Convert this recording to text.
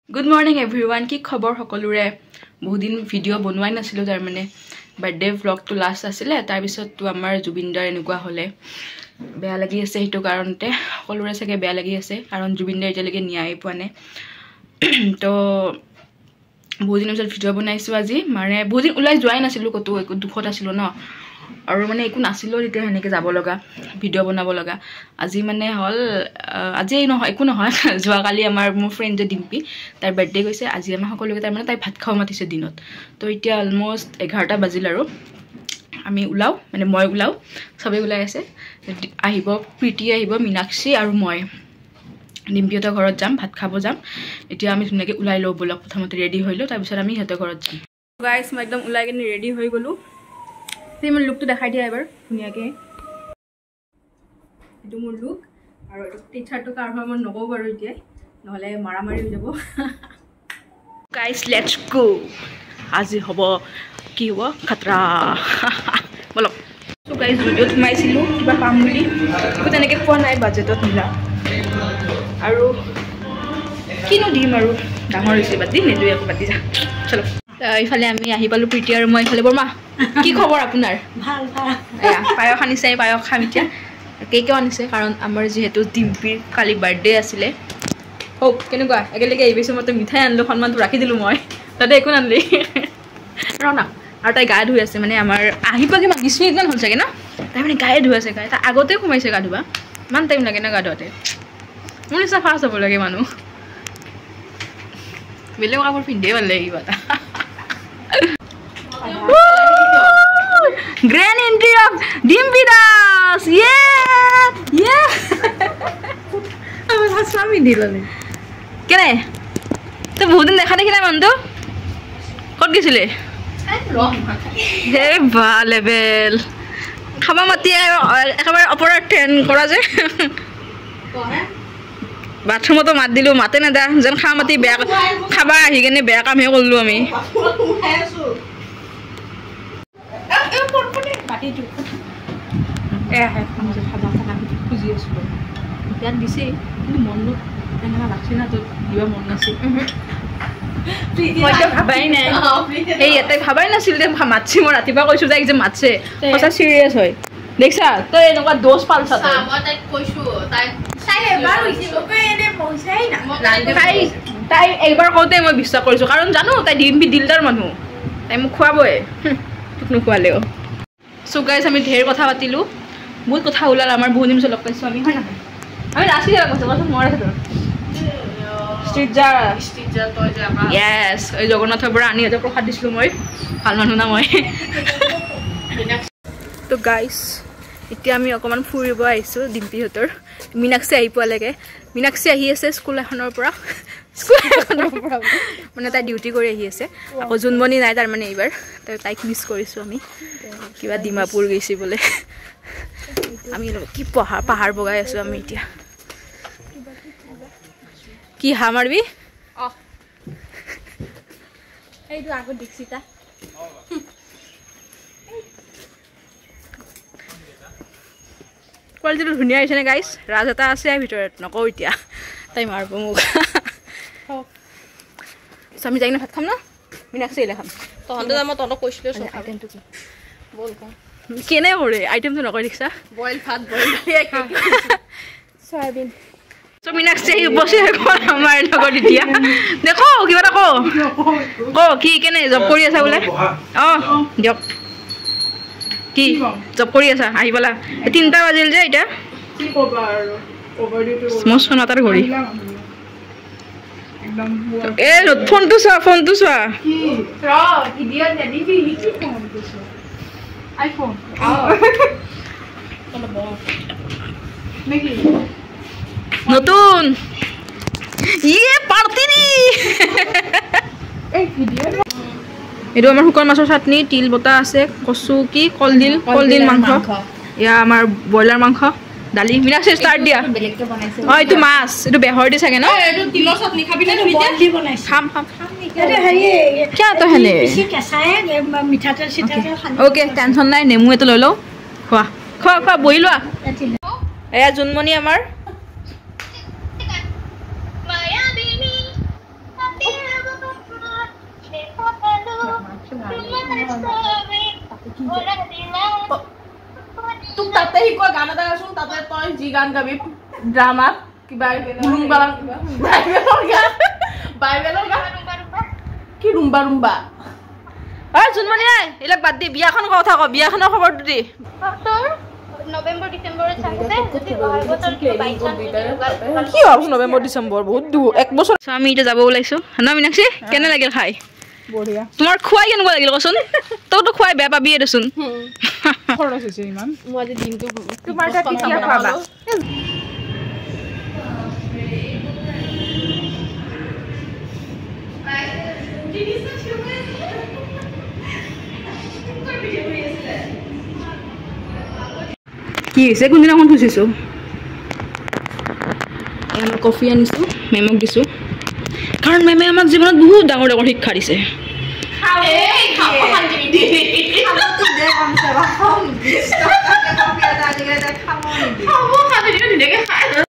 Good morning everyone. কি খবৰ সকলোৰে বহুদিন ভিডিও বনোৱাই নাছিলো তাৰ মানে বাৰ্থডে vlog to last আছিল তাৰ পিছত তো আমাৰ জুবিনদাৰ এনেকুৱা হলে বেয়া লাগি আছে হেতু কাৰণতে সকলোৰে সকে বেয়া লাগি আছে কাৰণ জুবিনদাৰ এতিয়ালৈকে ন্যায় পোৱা নাই তো বহুদিনৰ পিছত ভিডিও বনাইছো আজি মানে বহুদিন উলাই যোৱাই নাছিলো কতো একো দুখত আছিল ন আৰু মানে একো নাছিল তেতিয়া হেনেকে যাব লগা ভিডিও বনাব লগা আজি মানে হল আজি নহয় একো নহয় যোৱা কালি আমাৰ মোৰ ফ্ৰেন্ড যে ডিম্পি তাৰ বাৰ্থডে গৈছে আজি আমাৰ সকলোকে তাৰ মানে তাই ভাত খাও মাতিছে দিনত তো এতিয়া অলমোস্ট 11টা বাজিল আৰু আমি উলাও মানে মই উলাও সবে উলাই আছে আহিব প্ৰীতি আহিব মিনাক্ষী আৰু মই ডিম্পিহঁতৰ ঘৰত যাম ভাত খাব যাম এতিয়া আমি ধুনীয়াকৈ উলাই লও বলক প্ৰথমতে ৰেডি হইলো তাৰ পিছত আমি হেতৰ ঘৰত যাম গাইস মই একদম উলাই কিনে ৰেডি হৈ গলো সেই মোৰ লুকটো দেখাই দিয়া এবাৰ ধুনীয়াকৈ এটো মোৰ লুক আৰু এটো টি-শাৰ্টটো কাৰ হয় মই নকও বাৰু এতিয়া নহলে মাৰামাৰি হৈ যাব গাইস লেটস গো আজি হ'ব কি হ'ব খতৰা বলক সো গাইস ভিডিওত মাইছিলো কিবা কাম বুলি তো তেনেকৈ পোৱা নাই বাজেটত মিলা আৰু কিনো দিম আৰু ডাঙৰ হৈছে বাদি নেদুই আকৌ বাদি যা চলো ইফালে আমি আহি পালো প্ৰীতি আৰু মই ইফালে বৰমা কি খবৰ আপোনাৰ ভাল ভাল এয়া পায়স আনিছে পায়স খাম এতিয়া কেক আনিছে কাৰণ আমাৰ যেহেতু ডিম্পিৰ কালি বাৰ্থডে আছিলে ও কেনেকুৱা একেলগে আহিছো মই মিঠাই আনলো সন্মানটো ৰাখি দিলো মই তাতে একো নানলি ৰনা আৰু তাই গা ধুই আছে মানে আমাৰ আহিপাকে মান 20 মিনিট মান হ'ল চাগে না তাই মানে গায়ে ধুই আছে গায়ে তা আগতে ঘুমাইছে গা ধুবা মান টাইম লাগে না গা ধুতে মোৰ ইচ্ছা ফাষ্ট হ'ব লাগে মানুহ বেলেগ কাপোৰ পিন্ধে ভাল লাগিব তা Grand entry of Dimpy Das! Yeah! Yeah! আমার স্বামী দিললে কেনে তো বহুত দিন দেখা দেখি না মন্দ কত গেছিলে হে বা লেভেল খাবা মাতি একেবাৰে অপৰাধ ট্ৰেন কৰা যে বাথৰুমতো মাত দিলো মাতে না দা যেন খাবা মাতি বেয়া খাবা আহি কেনে বেয়া কামহে কৰিলো আমি খুজি আছো ইয়াত দিছে কিন্তু মনটো তেনেকুৱা লাগছে না তো দিবা মন নাছিল মইতো ভাবাই নাই এই এটাই ভাবাই নাছিল যে মাতছি মই ৰাতিপুৱা কৈছো যে মাতছে সঁচা চিৰিয়াছ হয় দেখছা তই এনেকুৱা দোষ পালছা তই মই তাইক কৈছো তাই এবাৰ হৈছে ওকে এনে পইচাই না তাই একবাৰ কওঁতে মই বিশ্বাস কৰিছো কাৰণ জানো তাই ডিম্পি দিলদাৰ মানুহ তাই মোক খুৱাবই তোক নোখোৱালেও সো গাইস আমি ঢেৰ কথা পাতিলো বহুত কথা ওলাল আমাৰ বহুত নিমিষ লগ পাইছো আমি হয় না আমি ৰাছি যাবা কথা কথা মৰা থাকে ষ্ট্ৰীট যা তই যা ইয়েস এই জগন্নাথৰ পৰা আনি এটা প্ৰসাদ দিছিলো মই ভাল মানুহ না মই তো গাইস এতিয়া আমি অকমান ফুৰিব আহিছো ডিম্পিহঁতৰ মিনাক্ষী আহি পোৱা লাগে মিনাক্ষী আহি আছে স্কুল এখনৰ পৰা মানে তাই ডিউটি কৰি আহি আছে আকৌ জুনমণি নাই তাৰ মানে এইবাৰ তাইক মিছ কৰিছো আমি কিবা ডিমাপুৰ গৈছি বলে আমি কি পাহাৰ বগাই আছো আমি এতিয়া কি হা মাৰবি এইটো আগত দেখছিতা কোৱালিটিটো ধুনীয়া হৈছে নে গাইস ৰাজ এটা আছে ভিতৰত নকও এতিয়া তাই মাৰব মোক আমি যাই না ভাত খাম না মিনাক্ষী এলে খাম তহন্ত মই তহঁতক কৈছিলো সব আইটেমটো কি বল ক কেনে হৰে আইটেমটো নকই দেখছা বইল ভাত বইল সয়াবিন তো মিনাক্ষী বসে কল আমাৰ লগত এতিয়া দেখো কিবা এটা ক কি কেনে জব কৰি আছা বলে দিয়ক কি জব কৰি আছা আহি বলা 3টা বাজিল যে এটা কি কবা আৰু ওভাৰডিউটো মছন আতাৰ ঘড়ি একদম এ ফোনটো চোৱা কি ৰ ভিডিও নেদিবি কি ফোনটো চোৱা আইফোন নতুন ইয়ে পাৰ্টি এই ভিডিও এটো আমাৰ শুকান মাছৰ চাটনি তিল বটা আছে কচু কি কলদিল মাংস ইয়া আমাৰ বয়লাৰ মাংস দালি মিনাক্ষী স্টাৰ্ট দিয়া বেলেগকে বনাইছে এইটো মাছ এইটো বেহৰ দি থাকে ন এইটো তিলৰ চাটনি খাবি না তুমি কি বনাইছে খাম আৰে হেৰি কি তো হেলে বেছি কেঁচায়ে মিঠা তেল সিটা ওকে টেনশন নাই নেমু এটো লৈ লও খোৱা বহি লোৱা এয়া জুনমণি আমাৰ তোক তাতে শিকোৱা গান এটা গাচোন তাতে তই যি গান গাবি ড্ৰামাত কিবা বাইবেলৰ গান কি ৰুম্বা ৰুম্বা জোনমণি এইবিলাক বাদ দি বিয়াখনৰ কথা ক বিয়াখনৰ খবৰটো দি নৱেম্বৰ ডিচেম্বৰত চাওঁতে যদি বহাগতৰ কি হ'ব নৱেম্বৰ ডিচেম্বৰ বহুত এক বছৰ আমি এতিয়া যাব ওলাইছো না মিনাক্ষী কেনে লাগিল খাই বঢ়িয়া তোমাৰ খুৱাই কেনেকুৱা লাগিল কচোন তইতো খুৱাই বেয়া পাবিয়ে দেচোন খৰচ হৈছে ইমান মই আজি দিনটো তোমাৰ তাত কি খাবা কি হৈছে কোনদিনাখন খুজিছো মই কফি আনিছো মেমক দিছো কাৰণ মেমে আমাক জীৱনত বহুত ডাঙৰ ডাঙৰ শিক্ষা দিছে খাও